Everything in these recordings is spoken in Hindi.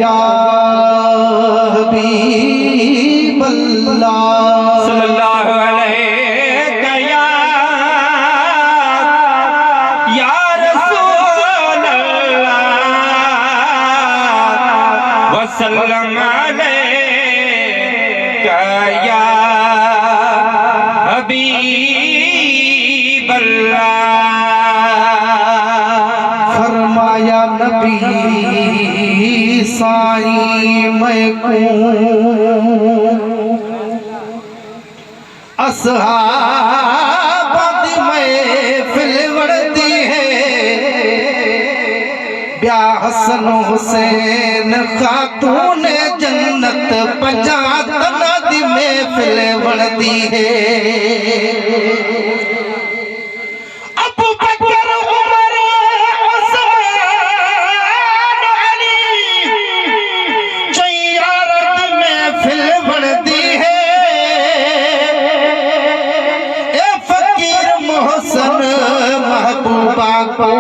या हबीब अल्लाह सल्लल्लाहु अलैहि या रसूल अल्लाह वसल्लम अलैका या हबीब अल्लाह। फरमाया नबी साईं मैं असहाब दी महफिल वड़दी है, ब्या हसन हुसैन खातून जन्नत पंजातन दी महफिल वड़दी है। अबू बकर उमर उस्मान अली चैयारत महफिल वड़दी है, ए फकीर मोहसन महबूबा को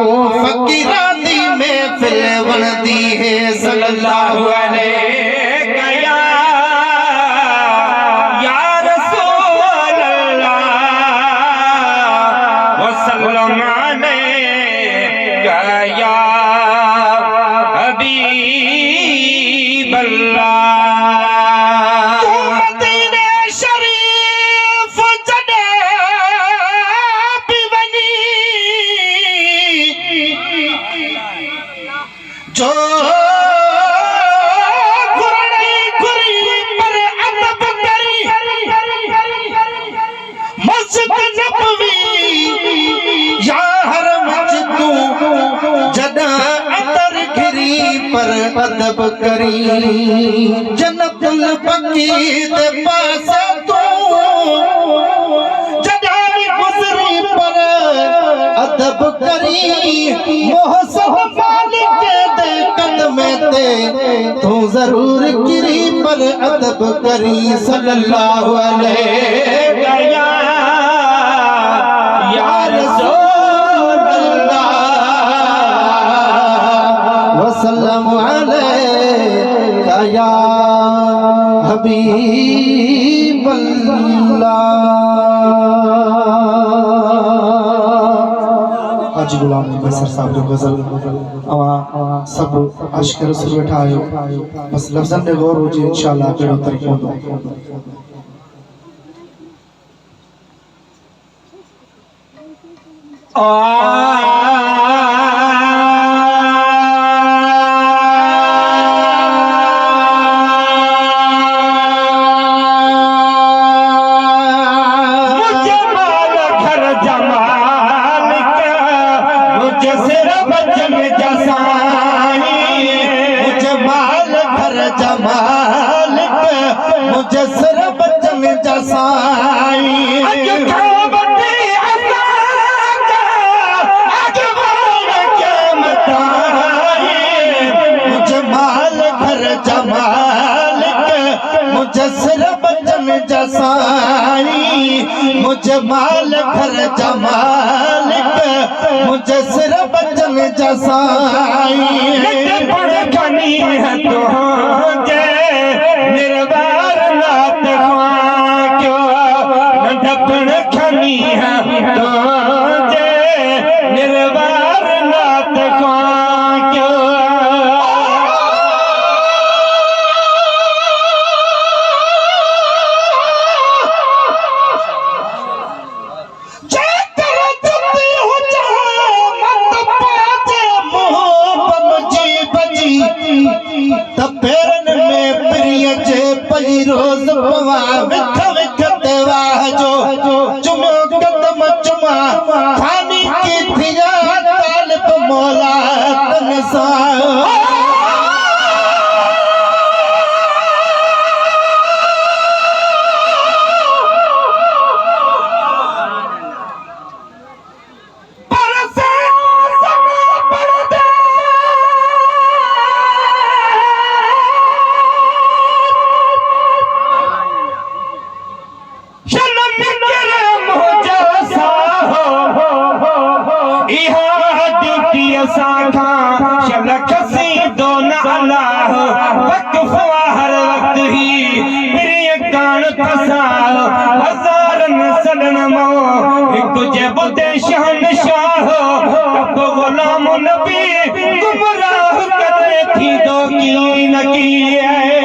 फकीरां दी महफिल वड़दी है। सल्लल्लाहु अलैहि या रसूल अल्लाह वसल्लम अलैका या हबीब अल्लाह। मदीने शरीफ जॾे भी वञी जो घुरणी घुरी पर अदब करी, मस्जिद नबवी या हरम च तू जॾा अंदर घिरी पर अदब करी, जन्नतुल बकी दे पास तू जॾा भी गुज़री पर अदब करी, मोहसिन मालिक दे कदमे ते तू जरूर गिरी पर अदब करी। सल्लल्लाहु अलैहि या रसूल अल्लाह वसल्लम अलैका या हबीब अल्लाह। हाजी गुलाम नबी साहब जो गजल अवा सब आशिक रसूल वेठा आयो, बस लफ्ज़न दे गौर हुजे इंशाअल्लाह केड़ो तरीक़ो दो। मुझे माल घर जमाल का, मुझे सिर बचन जसाई, मुझे माल घर जमाल के मुझे सिर बचन जसाई, मुझे माल घर जमाल के मुझे सिर बचन जसाई, मुझे माल घर जमाल के मुझे सिर बचन जसाई। खनी है तो निर्वार नात क्यों ढपण खनी है तो निर्वार नात क्यों। तपेरन में प्रिय जे पई रोज पवा विख विख देवा जो चुमो कदम चुमा खानी की थिया तालिब मौला तनसा। सोना अल्लाह वक्फ हर वक्त ही प्रिय कान फसाओ हजारन सदन मो एक जब दे शहनशाह तब गुलाम नबी गुमराह करे थी दो की न की है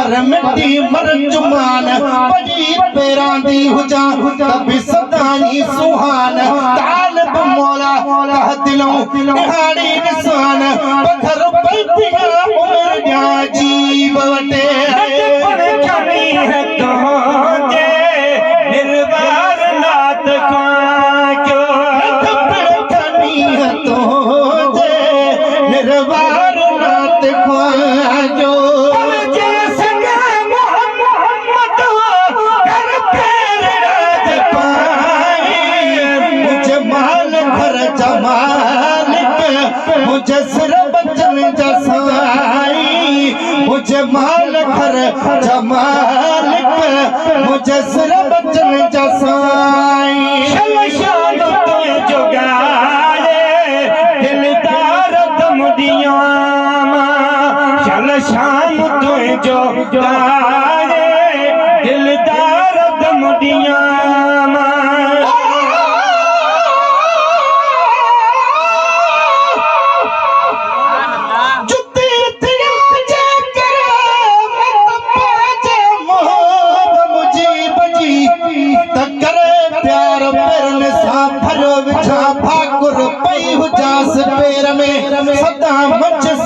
पर मिट्टी मर जुमान पजी पैरां दी हुजा तभी सदाई सुहान तालिब मौला कह दिलों निहारी निशान पत्थर पलटिया उम्र जा जीव वटे कमी है तुझे निर्वार नात खां क्यों कमी है तुझे निर्वार नात खां जो मुझे सिर बचन जसाई मुझे माल घर जमालिक मुझे सिर बचन जसाई शमशान तो जुगाड़े दिलदार दम दिया शमशान तो जुगाड़े दिलदार दम दिया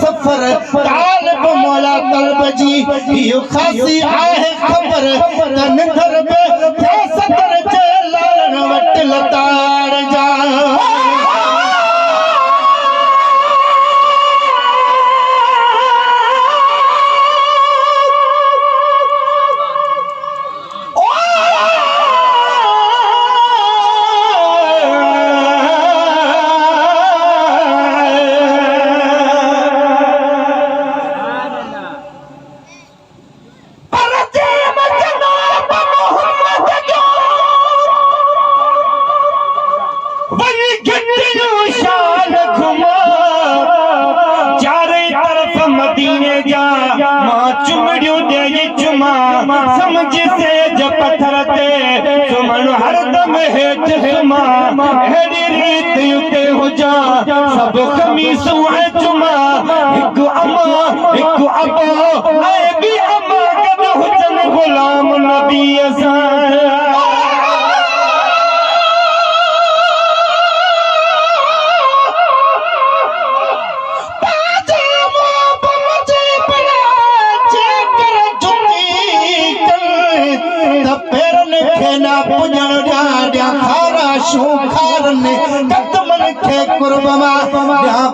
सफर तालिब मौला तलब जी यो खासी आहे खबर तन घर में क्या सदर जे लालन वट लताड़ जा समझ से जब पत्थर ते सुमन हरदम हेठ सुमा हेड़ी रीत युते हो जा सब खमीसू है चुमा एक अबा आए भी अम्मा कद हुजन गुलाम नबी असा कुर्बमा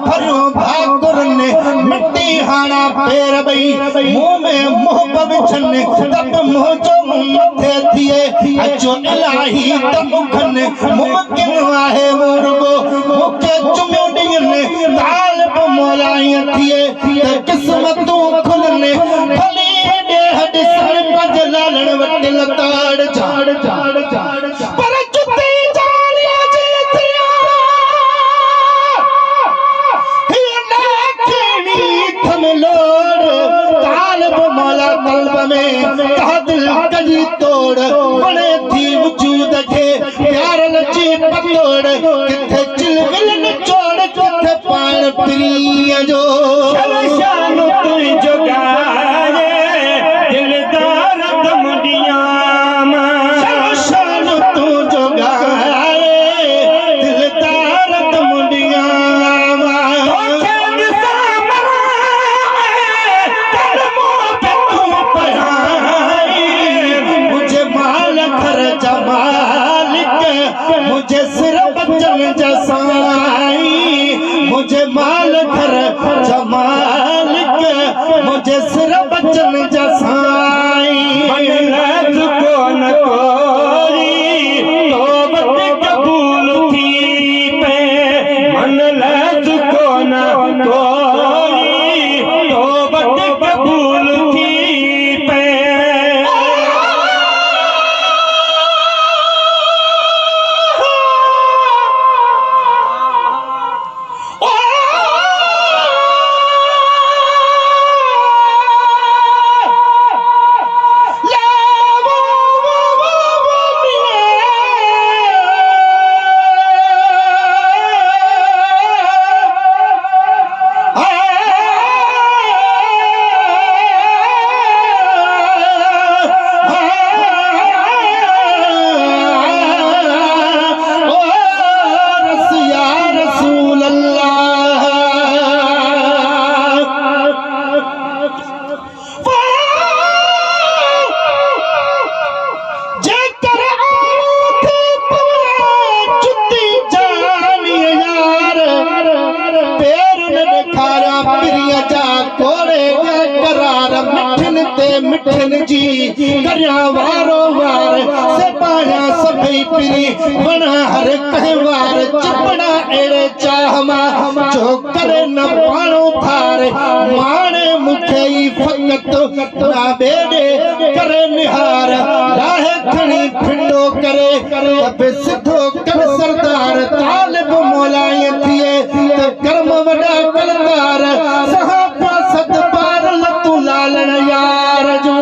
भरो भाकुर ने मिट्टी हाना पैर बई मुंह में मुंह पविछन तब मुंह जो मथे थिए अचो इलाही तब खन मुमकिन आहे मुर्गो मुके चुमोडिन तालिब मौलाई थिए त किस्मतों खुलने भली दे हद सर पज लालन वट लताड़ झाड़ पर जुती जालिया जीतिया तालिब मौला कल्ब में दिल कजी तोड़ बड़े थी वजूद के प्यार लची पतोड़ किथे चिलविल निचोड़ किथे पान प्रिय जो शमशान तुझ मुझे सिर बचन जसाई मनलत को न कोई तौबत कबूल थी पे मनलत को न कोई तौबत कबूल थी पे मिठन जी करिया वारो वार से पाया सभई पिरी बना हर कह वार चपड़ा एड़े चाहमा जो करे न पाणो थारे माने मुखे ई फकत ना बेडे करे निहार राह खणी फिंडो करे अब सिद्धो कर सरदार तालिब मौलाए थिए त कर्म वडा कलदार सहाबा सद पार लतू लालण यार जो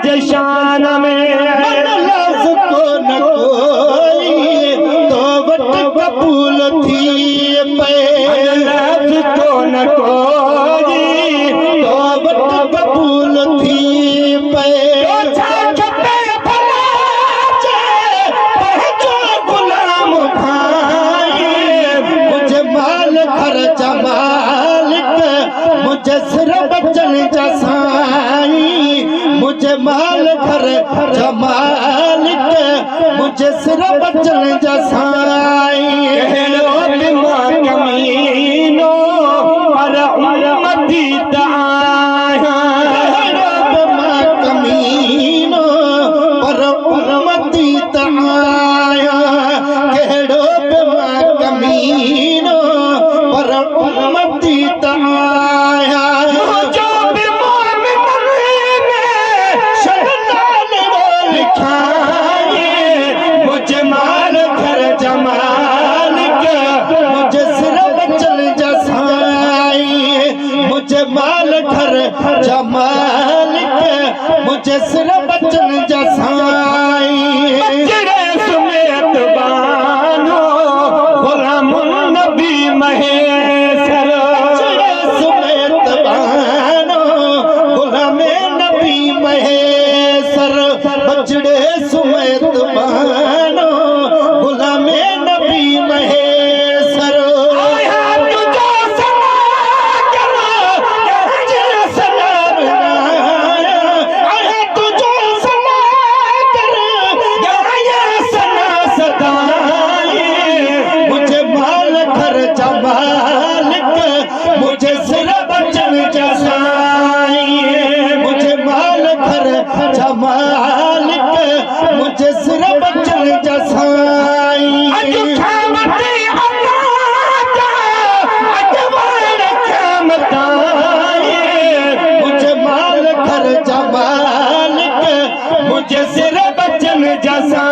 जशान में लफ्ज को न कोई तौबत कबूल थी पे लफ्ज को न कोई तौबत कबूल थी पे गुलाम भाई मुझे माल खर्च मालिक मुझे सिर बचन जसाई मुझे माल घर जमालिक मुझे सिर बचन जसाई कमीनो पर उम्मती ताया कमीनो पर उम्मती ताया केड़ो बेमा कमीनो पर उम्मती ताया मुझे माल घर जमालिक मुझे सिर बचन जसाई मुझे माल घर जमालिक मुझे सिर बचन जसाई समेत बानो गुलाम नबी महेशर समेत बानो गुलाम नबी महेशर बचड़े सुमेत बानो गुलाम नबी महेशर मुझे सिर बचन जैसा